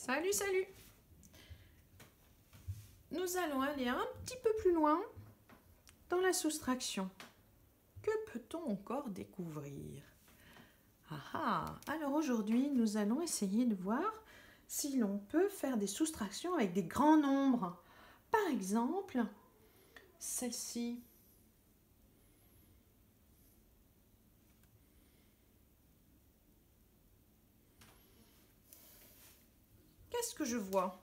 Salut, salut! Nous allons aller un petit peu plus loin dans la soustraction. Que peut-on encore découvrir? Alors aujourd'hui, nous allons essayer de voir si l'on peut faire des soustractions avec des grands nombres. Par exemple, celle-ci. Qu'est-ce que je vois?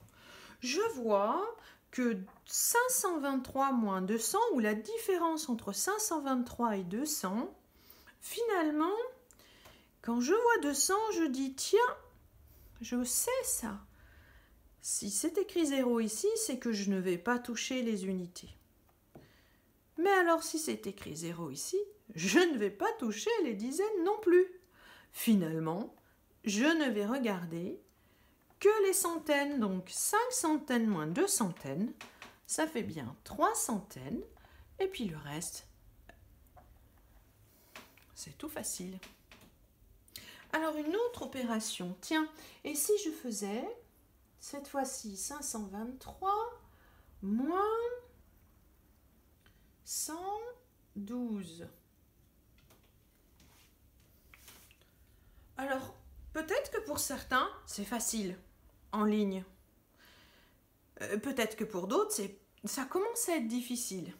Je vois que 523 moins 200, ou la différence entre 523 et 200, finalement, quand je vois 200, je dis, tiens, je sais ça. Si c'est écrit 0 ici, c'est que je ne vais pas toucher les unités. Mais alors, si c'est écrit 0 ici, je ne vais pas toucher les dizaines non plus. Finalement, je ne vais regarder que les centaines. Donc 5 centaines moins 2 centaines, ça fait bien 3 centaines. Et puis le reste, c'est tout facile. Alors une autre opération, tiens, et si je faisais, cette fois-ci, 523 moins 112. Alors, peut-être que pour certains, c'est facile, en ligne. Peut-être que pour d'autres, ça commence à être difficile.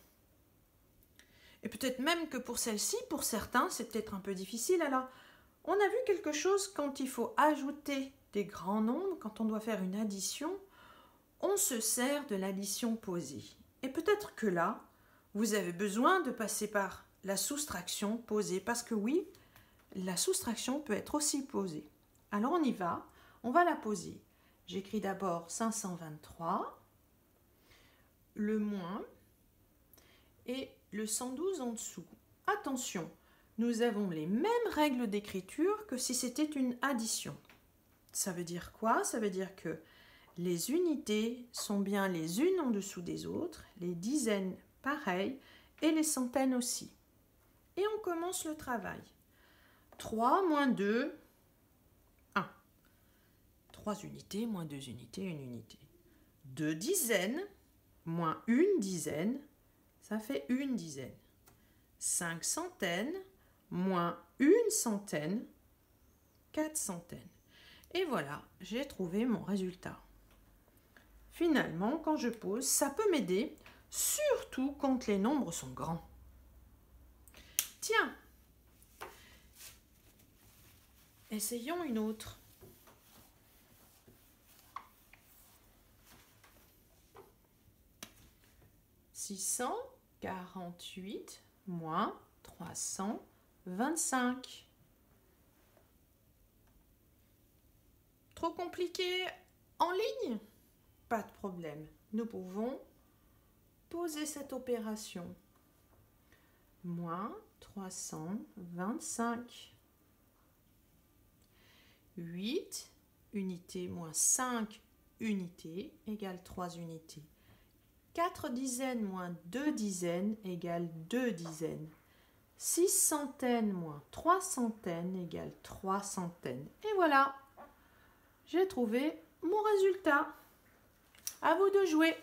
Et peut-être même que pour celle-ci, pour certains, c'est peut-être un peu difficile. Alors, on a vu quelque chose quand il faut ajouter des grands nombres, quand on doit faire une addition, on se sert de l'addition posée. Et peut-être que là, vous avez besoin de passer par la soustraction posée, parce que oui, la soustraction peut être aussi posée. Alors on y va, on va la poser. J'écris d'abord 523, le moins et le 112 en dessous. Attention, nous avons les mêmes règles d'écriture que si c'était une addition. Ça veut dire quoi? Ça veut dire que les unités sont bien les unes en dessous des autres, les dizaines pareil, et les centaines aussi. Et on commence le travail. 3 moins 2, 1. 3 unités moins 2 unités, 1 unité. 2 dizaines moins 1 dizaine, ça fait 1 dizaine. 5 centaines moins 1 centaine, 4 centaines. Et voilà, j'ai trouvé mon résultat. Finalement, quand je pose, ça peut m'aider, surtout quand les nombres sont grands. Tiens, essayons une autre. « 648 moins 325. » Trop compliqué en ligne? Pas de problème. Nous pouvons poser cette opération. Moins 325. 8 unités moins 5 unités égale 3 unités. 4 dizaines moins 2 dizaines égale 2 dizaines. 6 centaines moins 3 centaines égale 3 centaines. Et voilà, j'ai trouvé mon résultat. À vous de jouer.